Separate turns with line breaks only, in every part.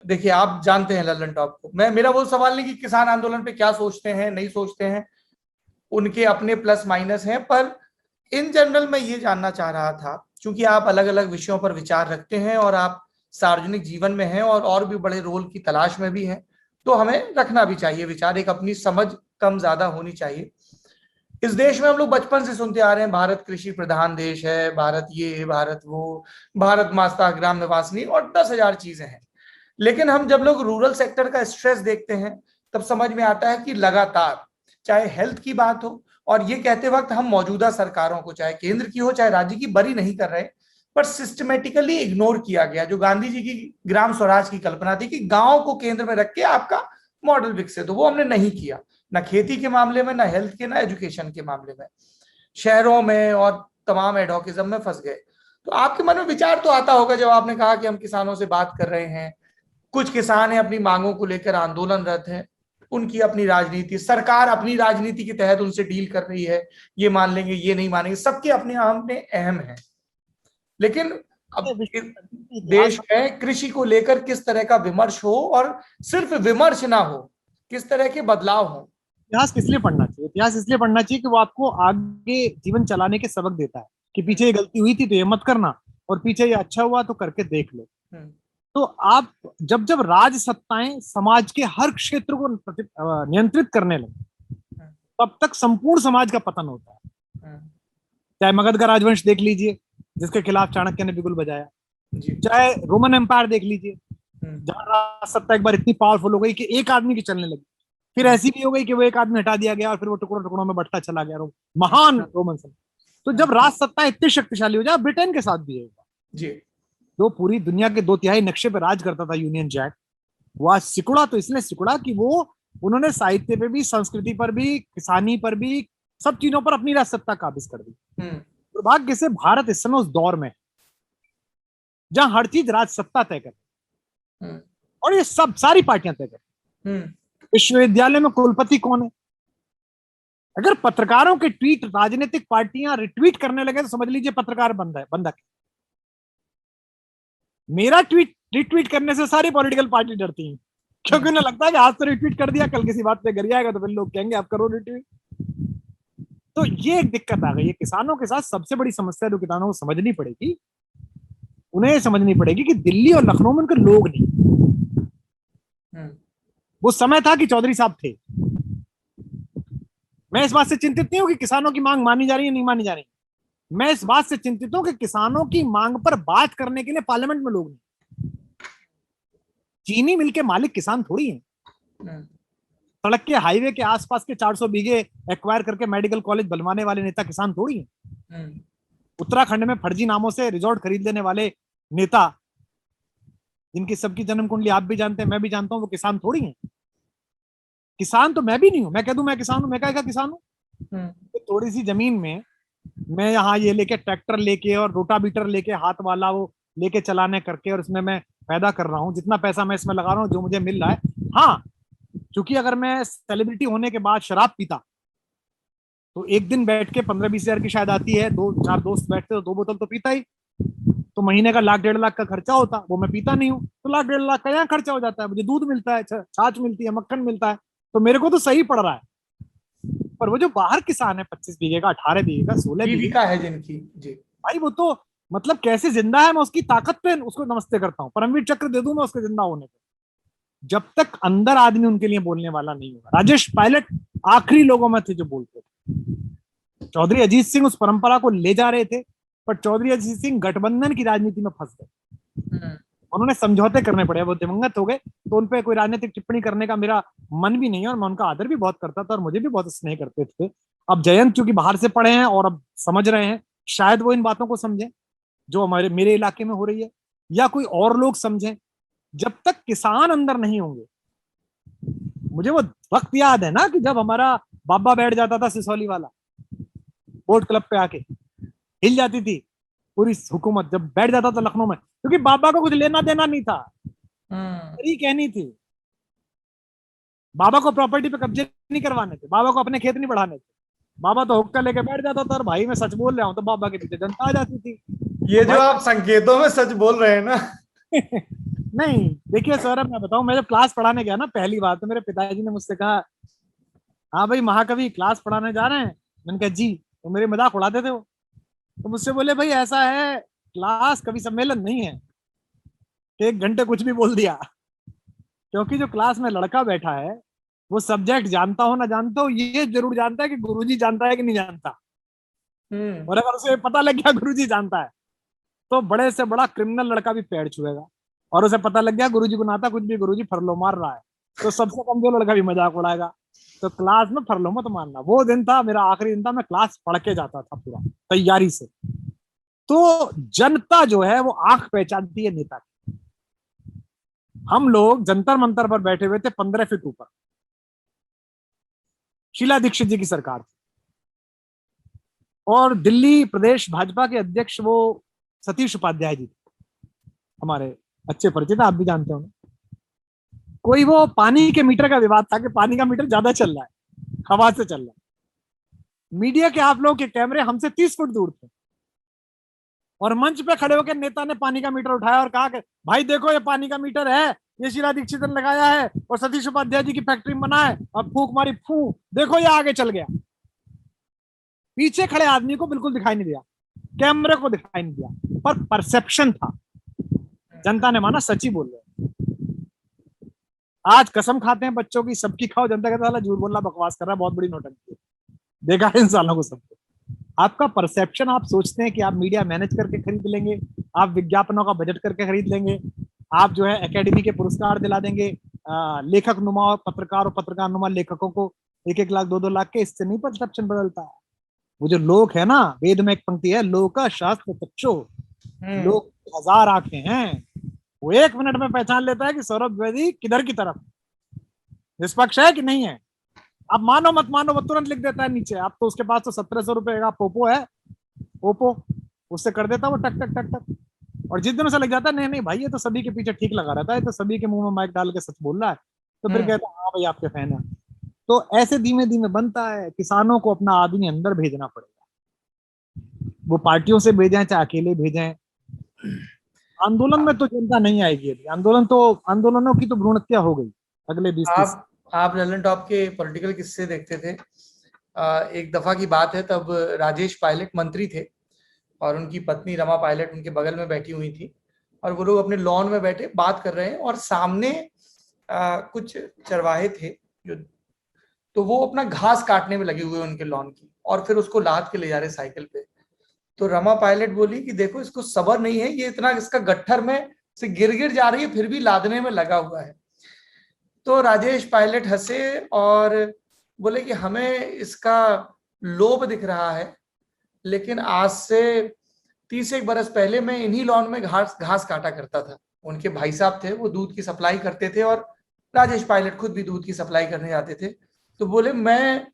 देखिए, आप जानते हैं लल्लन टॉप को। मैं, मेरा वो सवाल नहीं कि किसान आंदोलन पे क्या सोचते हैं नहीं सोचते हैं, उनके अपने प्लस माइनस हैं, पर इन जनरल मैं ये जानना चाह रहा था, क्योंकि आप अलग अलग विषयों पर विचार रखते हैं और आप सार्वजनिक जीवन में हैं और भी बड़े रोल की तलाश में भी हैं, तो हमें रखना भी चाहिए विचार, एक अपनी समझ कम ज्यादा होनी चाहिए। इस देश में हम लोग बचपन से सुनते आ रहे हैं, भारत कृषि प्रधान देश है, भारत ये भारत वो, भारत माता ग्राम निवासिनी और 10,000 चीजें हैं। लेकिन हम जब लोग रूरल सेक्टर का स्ट्रेस देखते हैं, तब समझ में आता है कि लगातार, चाहे हेल्थ की बात हो, और ये कहते वक्त हम मौजूदा सरकारों को, चाहे केंद्र की हो चाहे राज्य की, बरी नहीं कर रहे, पर सिस्टमेटिकली इग्नोर किया गया जो गांधी जी की ग्राम स्वराज की कल्पना थी कि गांव को केंद्र में रख के आपका मॉडल विकसित हो, वो हमने नहीं किया, ना खेती के मामले में, ना हेल्थ के, ना एजुकेशन के मामले में। शहरों में और तमाम एडोकिज्म में फंस गए। तो आपके मन में विचार तो आता होगा जब आपने कहा कि हम किसानों से बात कर रहे हैं, कुछ किसान हैं अपनी मांगों को लेकर आंदोलनरत हैं, उनकी अपनी राजनीति, सरकार अपनी राजनीति के तहत उनसे डील कर रही है, ये मान लेंगे ये नहीं मानेंगे, सबके अपने अपने अहम है। लेकिन अब
इतिहास
देश में कृषि को लेकर किस तरह का विमर्श हो, और सिर्फ विमर्श ना हो, किस तरह के बदलाव हो।
इतिहास किस लिए पढ़ना चाहिए? इतिहास इसलिए पढ़ना चाहिए कि वो आपको आगे जीवन चलाने के सबक देता है कि पीछे ये गलती हुई थी तो ये मत करना, और पीछे ये अच्छा हुआ तो करके देख लो। तो आप जब जब राज सत्ताएं समाज के हर क्षेत्र को नियंत्रित करने लगे, तब तक संपूर्ण समाज का पतन होता है। चाहे मगध का राजवंश देख लीजिए, जिसके खिलाफ चाणक्य ने बिगुल बजाया, चाहे रोमन एम्पायर देख लीजिए, जहां राज सत्ता एक बार इतनी पावरफुल हो गई कि एक आदमी की चलने लगी, फिर ऐसी भी हो गई कि वो एक आदमी हटा दिया गया और फिर वो टुकड़ों टुकड़ों में बढ़ता चला गया, महान रोमन सम्राट। तो जब राज सत्ता इतनी शक्तिशाली हो जाए, ब्रिटेन के साथ भी है जी, जो पूरी दुनिया के 2/3 नक्शे पे राज करता था, यूनियन जैक, वो आज सिकुड़ा तो इसलिए सिकुड़ा कि वो उन्होंने साहित्य पे भी, संस्कृति पर भी, किसानी पर भी, सब चीजों पर अपनी राज सत्ता काबिज कर दी। दुर्भाग्य से भारत इस समय उस दौर में जहां हर चीज राज सत्ता तय कर, और ये सब सारी पार्टियां तय कर। विश्वविद्यालय में कुलपति कौन है? अगर पत्रकारों के ट्वीट राजनीतिक पार्टियां रिट्वीट करने लगे तो समझ लीजिए पत्रकार बंधक। मेरा ट्वीट रिट्वीट करने से सारी पॉलिटिकल पार्टी डरती हैं, क्योंकि उन्हें लगता है कि आज तो रिट्वीट कर दिया, कल किसी बात पे गिर जाएगा तो फिर लोग कहेंगे आप करो रिट्वीट। तो ये एक दिक्कत आ गई है किसानों के साथ। सबसे बड़ी समस्या जो किसानों को समझनी पड़ेगी, उन्हें समझनी पड़ेगी कि दिल्ली और लखनऊ में उनके लोग नहीं। वो समय था कि चौधरी साहब थे। मैं इस बात से चिंतित नहीं हूं कि किसानों की मांग मानी जा रही है नहीं मानी जा रही, मैं इस बात से चिंतित हूं कि किसानों की मांग पर बात करने के लिए पार्लियामेंट में लोग नहीं। चीनी मिल के मालिक किसान थोड़ी हैं। सड़क के हाईवे के आसपास के 400 बीघे एक्वायर करके मेडिकल कॉलेज बनवाने वाले नेता किसान थोड़ी हैं। उत्तराखंड में फर्जी नामों से रिजॉर्ट खरीद लेने वाले नेता, जिनकी सबकी जन्म कुंडली आप भी जानते हैं, मैं भी जानता हूं, वो किसान थोड़ी हैं। किसान तो मैं भी नहीं हूं। मैं कह दूं मैं किसान हूं, मैं क्या किसान हूं? तो थोड़ी सी जमीन में मैं यहाँ ये लेके ट्रैक्टर लेके और रोटाबीटर लेके हाथ वाला वो लेके चलाने करके, और इसमें मैं पैदा कर रहा हूँ, जितना पैसा मैं इसमें लगा रहा हूँ, जो मुझे मिल रहा है। हाँ, क्योंकि अगर मैं सेलिब्रिटी होने के बाद शराब पीता तो एक दिन बैठ के 15-20 हजार की शायद आती है, 2-4 दोस्त बैठते तो 2 बोतल तो पीता ही, तो महीने का 1-1.5 लाख का खर्चा होता। वो मैं पीता नहीं हूँ, तो 1-1.5 लाख का यहाँ खर्चा हो जाता है। मुझे दूध मिलता है, छाछ मिलती है, मक्खन मिलता है, तो मेरे को तो सही पड़ रहा है। पर वो जो बाहर किसान है 25 बीघे का, 18 बीघे का, 16 बीघे
का है जिनकी, जी
भाई, वो तो मतलब कैसे जिंदा है, मैं उसकी ताकत पे उसको नमस्ते करता हूँ, परमवीर चक्र दे दूं मैं उसके जिंदा होने पे, जब तक अंदर आदमी उनके लिए बोलने वाला नहीं होगा। राजेश पायलट आखिरी लोगों में थे जो बोलते थे। चौधरी अजीत सिंह उस परंपरा को ले जा रहे थे, पर चौधरी अजीत सिंह गठबंधन की राजनीति में फंस गए। उन्होंने समझौते करने पड़े, वो दिवंगत हो गए, तो उनपे कोई राजनीतिक टिप्पणी करने का मेरा मन भी नहीं है, और मैं उनका आदर भी बहुत करता था और मुझे भी बहुत स्नेह करते थे। अब जयंत चूंकि बाहर से पढ़े हैं और अब समझ रहे हैं, शायद वो इन बातों को समझें जो हमारे मेरे इलाके में हो रही है, या कोई और लोग समझें। जब तक किसान अंदर नहीं होंगे, मुझे वो वक्त याद है ना कि जब हमारा बाबा बैठ जाता था सिसौली वाला बोट क्लब पे आके, हिल जाती थी पूरी हुकूमत जब बैठ जाता था लखनऊ में, क्योंकि बाबा को कुछ लेना देना नहीं था, यही कहनी थी। बाबा को प्रॉपर्टी पे कब्जे नहीं करवाने थे, बाबा को अपने खेत नहीं बढ़ाने थे, बाबा तो हुक्का लेके बैठ जाता था, और भाई मैं सच बोल रहा हूँ, तो बाबा के पीछे जनता आ जाती थी।
ये जो आप संकेतों में सच बोल रहे हैं ना
नहीं देखिए सौरभ, मैं बताऊं, मैं जब क्लास पढ़ाने गया ना पहली बार, तो मेरे पिताजी ने मुझसे कहा, हाँ भाई महाकवि क्लास पढ़ाने जा रहे हैं। मैंने कहा जी। तो मेरे मजाक उड़ाते थे वो। तो मुझसे बोले भाई ऐसा है, क्लास कवि सम्मेलन नहीं है, 1 घंटे कुछ भी बोल दिया। क्योंकि जो क्लास में लड़का बैठा है वो सब्जेक्ट जानता हो ना जानता हो, ये जरूर जानता है कि गुरुजी जानता है कि नहीं जानता। और अगर उसे पता लग गया गुरुजी जानता है, तो बड़े से बड़ा क्रिमिनल लड़का भी पैर छुएगा। और उसे पता लग गया गुरुजी को ना आता कुछ भी, गुरुजी फरलो मार रहा है, तो सबसे कमजोर लड़का भी मजाक उड़ाएगा। तो क्लास में फरलो मत मारना। वो दिन था मेरा आखिरी दिन था, मैं क्लास पढ़ के जाता था पूरा तैयारी से। तो जनता जो है वो आंख पहचानती है नेता की। हम लोग जंतर मंतर पर बैठे हुए थे 15 फीट ऊपर, शीला दीक्षित जी की सरकार थी, और दिल्ली प्रदेश भाजपा के अध्यक्ष वो सतीश उपाध्याय जी थे, हमारे अच्छे परिचित, आप भी जानते हो। कोई वो पानी के मीटर का विवाद था कि पानी का मीटर ज्यादा चल रहा है, हवा से चल रहा है। मीडिया के आप लोगों के कैमरे हमसे 30 फुट दूर थे, और मंच पे खड़े होकर नेता ने पानी का मीटर उठाया और कहा कि भाई देखो ये पानी का मीटर है, ये शीला दीक्षित ने लगाया है और सतीश उपाध्याय जी की फैक्ट्री में बना है, और फूक मारी, फू देखो ये आगे चल गया। पीछे खड़े आदमी को बिल्कुल दिखाई नहीं दिया, कैमरे को दिखाई नहीं दिया, पर परसेप्शन था। जनता ने माना सच ही बोल रहे। आज कसम खाते हैं बच्चों की, सबकी खाओ, जनता कहता है झूठ बोल रहा, बकवास कर रहा है, बहुत बड़ी नौटंकी। देखा है इन सालों को सबको। आपका परसेप्शन, आप सोचते हैं कि आप मीडिया मैनेज करके खरीद लेंगे, आप विज्ञापनों का बजट करके खरीद लेंगे, आप जो है एकेडमी के पुरस्कार दिला देंगे लेखक नुमा पत्रकार और पत्रकार नुमा लेखकों को 1-1 लाख 2-2 लाख के। इससे नहीं परसेप्शन बदलता है। वो जो लोक है ना, वेद में एक पंक्ति है, लोका शास्त्र तक्षो, लोक 1000 आंखें हैं। वो 1 मिनट में पहचान लेता है कि सौरभ द्विवेदी किधर की तरफ, निष्पक्ष है कि नहीं है। अब मानो मत मानो, वो तुरंत लिख देता है नीचे। अब तो उसके पास तो 1700 रुपए का पोपो है, ओप्पो, उससे कर देता वो टक टक टक टक। और जिस दिन उसे लग जाता है नहीं नहीं भाई ये तो सभी के पीछे ठीक लगा रहता है, तो सभी के मुंह में माइक डाल के सच बोल रहा है, तो फिर कहता है हाँ भाई आपके फैन है। तो ऐसे धीमे धीमे बनता है। किसानों को अपना आदमी अंदर भेजना पड़ेगा, वो पार्टियों से भेजें चाहे अकेले भेजें। आंदोलन में तो जनता नहीं आएगी अभी। आंदोलनों की तो भ्रूण हत्या हो गई अगले 20-30।
आप ललन टॉप के पॉलिटिकल किस्से देखते थे। एक दफा की बात है, तब राजेश पायलट मंत्री थे और उनकी पत्नी रमा पायलट उनके बगल में बैठी हुई थी, और वो लोग अपने लॉन में बैठे बात कर रहे हैं, और सामने कुछ चरवाहे थे जो, तो वो अपना घास काटने में लगे हुए उनके लॉन की, और फिर उसको लाद के ले जा रहे साइकिल पे। तो रमा पायलट बोली कि देखो इसको सब्र नहीं है, ये इतना इसका गट्ठर में से गिर गिर जा रही है फिर भी लादने में लगा हुआ है। तो राजेश पायलट हंसे और बोले कि हमें इसका लोभ दिख रहा है, लेकिन आज से 30 बरस पहले मैं इन्हीं लॉन में घास घास काटा करता था। उनके भाई साहब थे, वो दूध की सप्लाई करते थे, और राजेश पायलट खुद भी दूध की सप्लाई करने जाते थे। तो बोले मैं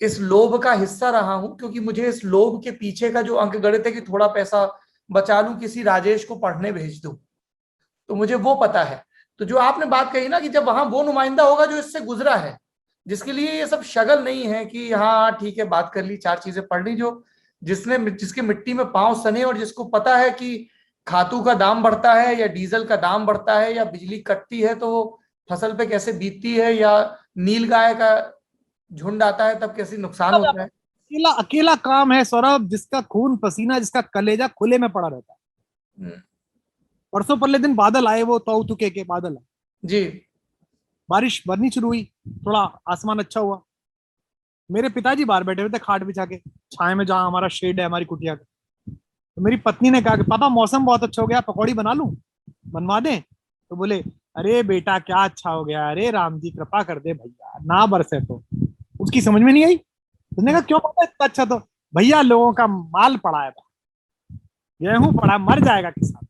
इस लोभ का हिस्सा रहा हूं, क्योंकि मुझे इस लोभ के पीछे का जो अंक गणित है कि थोड़ा पैसा बचा लूं, किसी राजेश को पढ़ने भेज दूं, तो मुझे वो पता है। तो जो आपने बात कही ना कि जब वहां वो नुमाइंदा होगा जो इससे गुजरा है, जिसके लिए ये सब शगल नहीं है कि हाँ ठीक है बात कर ली, 4 चीजें पढ़ ली, जो जिसके मिट्टी में पांव सने और जिसको पता है कि खातू का दाम बढ़ता है या डीजल का दाम बढ़ता है या बिजली कटती है तो वो फसल पे कैसे बीतती है, या नील गाय का झुंड आता है तब कैसे नुकसान होता है।
अकेला अकेला काम है सौरभ, जिसका खून पसीना, जिसका कलेजा खुले में पड़ा रहता है। परसों परले दिन बादल आए, वो तौ तुके के बादल आए
जी,
बारिश बरनी शुरू हुई, थोड़ा आसमान अच्छा हुआ। मेरे पिताजी बाहर बैठे हुए थे खाट बिछा के छाए में, जहां हमारा शेड है हमारी कुटिया का। तो मेरी पत्नी ने कहा कि पापा मौसम बहुत अच्छा हो गया, पकौड़ी बना लूं, बनवा दें? तो बोले अरे बेटा क्या अच्छा हो गया, अरे राम जी कृपा कर दे भैया ना बरसे तो। उसकी समझ में नहीं आई। उसने कहा क्यों पापा इतना अच्छा? तो भैया लोगों का माल पड़ा है, गेहूं पड़ा, मर जाएगा किसान।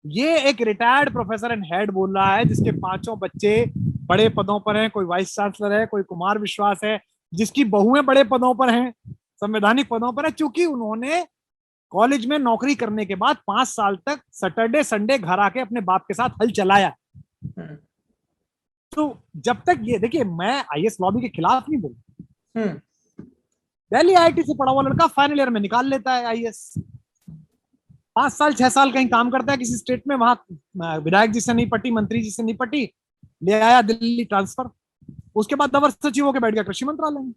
ये एक रिटायर्ड प्रोफेसर एंड हेड बोल रहा है, जिसके 5 बच्चे बड़े पदों पर हैं, कोई वाइस चांसलर है, कोई कुमार विश्वास है, जिसकी बहुएं बड़े पदों पर हैं, संवैधानिक पदों पर है। चूंकि उन्होंने कॉलेज में नौकरी करने के बाद 5 साल तक सैटरडे संडे घर आके अपने बाप के साथ हल चलाया। तो जब तक ये देखिए, मैं आईएएस लॉबी के खिलाफ नहीं बोल, दिल्ली आईआईटी से पढ़ा हुआ लड़का फाइनल ईयर में निकाल लेता है आईएएस। 5 साल 6 साल कहीं काम करता है किसी स्टेट में, वहां विधायक जी से नहीं पटी, मंत्री जी से नहीं पटी, ले आया दिल्ली ट्रांसफर, उसके बाद अवर सचिव होकर बैठ गया कृषि मंत्रालय में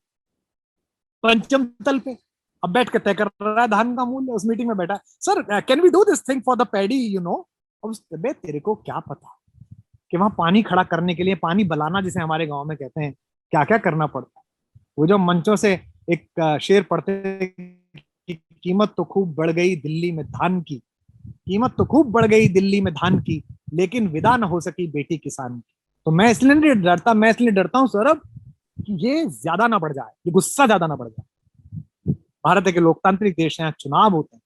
पंचम तल पे, अब बैठ के तय कर रहा है धान का मूल्य, उस मीटिंग में बैठा, sir can we do this thing for the paddy you know. अब बे तेरे को क्या पता कि वहां पानी खड़ा करने के लिए, पानी बलाना जिसे हमारे गांव में कहते हैं, क्या क्या करना पड़ता है। वो जो मंचों से एक शेर पढ़ते कि कीमत तो खूब बढ़ गई दिल्ली में धान की, कीमत तो खूब बढ़ गई दिल्ली में धान की, लेकिन विदा न हो सकी बेटी किसान की। तो मैं इसलिए डरता हूं सौरभ कि ये ज्यादा ना बढ़ जाए, ये गुस्सा ज्यादा ना बढ़ जाए। भारत एक लोकतांत्रिक देश है, चुनाव होते हैं।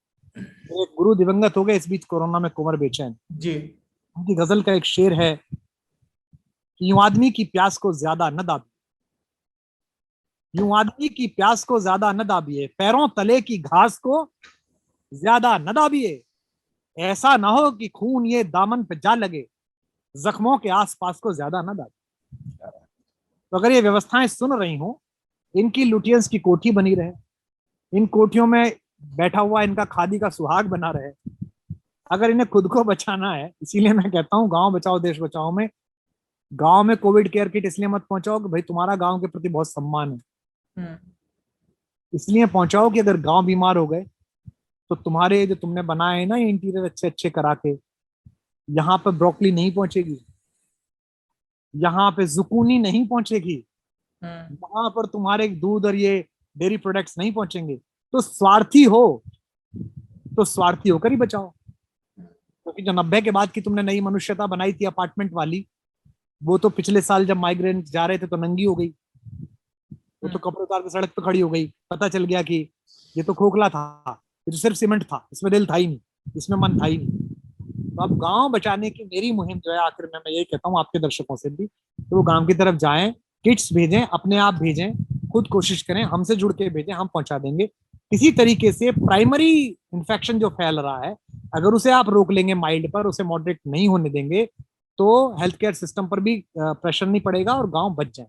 एक गुरु दिवंगत हो गए इस बीच कोरोना में, कुंवर बेचैन
जी,
उनकी गजल का एक शेर है कि यूं आदमी की प्यास को ज्यादा न दाबिए, यूं आदमी की प्यास को ज्यादा न दाबिए, पैरों तले की घास को ज्यादा न दाबिए, ऐसा ना हो कि खून ये दामन पे जा लगे, जख्मों के आसपास को ज्यादा न दाबिए। तो अगर ये व्यवस्थाएं सुन रही हो, इनकी लुटियंस की कोठी बनी रहे, इन कोठियों में बैठा हुआ इनका खादी का सुहाग बना रहे, अगर इन्हें खुद को बचाना है, इसीलिए मैं कहता हूँ गांव बचाओ देश बचाओ में, गांव में कोविड केयर किट इसलिए मत पहुंचाओ कि भाई तुम्हारा गांव के प्रति बहुत सम्मान है, इसलिए पहुंचाओ कि अगर गांव बीमार हो गए तो तुम्हारे जो तुमने बनाए हैं ना इंटीरियर अच्छे अच्छे करा के, यहाँ पे ब्रोकली नहीं पहुंचेगी, यहाँ पे जुकूनी नहीं पहुंचेगी, यहाँ पर तुम्हारे दूध और ये डेयरी प्रोडक्ट्स नहीं पहुंचेंगे। तो स्वार्थी हो तो स्वार्थी होकर ही बचाओ, क्योंकि जो 90 के बाद की तुमने नई मनुष्यता बनाई थी अपार्टमेंट वाली, वो तो पिछले साल जब माइग्रेंट जा रहे थे तो नंगी हो गई, वो तो कपड़े उतार के सड़क पे खड़ी हो गई, पता चल गया कि ये तो खोखला था, ये तो सिर्फ सीमेंट था, इसमें दिल था ही नहीं, इसमें मन था ही नहीं। तो अब गांव बचाने की मेरी मुहिम जो है, आखिर में मैं यही कहता हूँ आपके दर्शकों से भी, तो वो गांव की तरफ जाएं, किट्स भेजें, अपने आप भेजें, खुद कोशिश करें, हमसे जुड़ के भेजें, हम पहुंचा देंगे। किसी तरीके से प्राइमरी इन्फेक्शन जो फैल रहा है, अगर उसे आप रोक लेंगे माइल्ड पर, उसे मॉडरेट नहीं होने देंगे, तो हेल्थ केयर सिस्टम पर भी प्रेशर नहीं पड़ेगा और गांव बच जाए।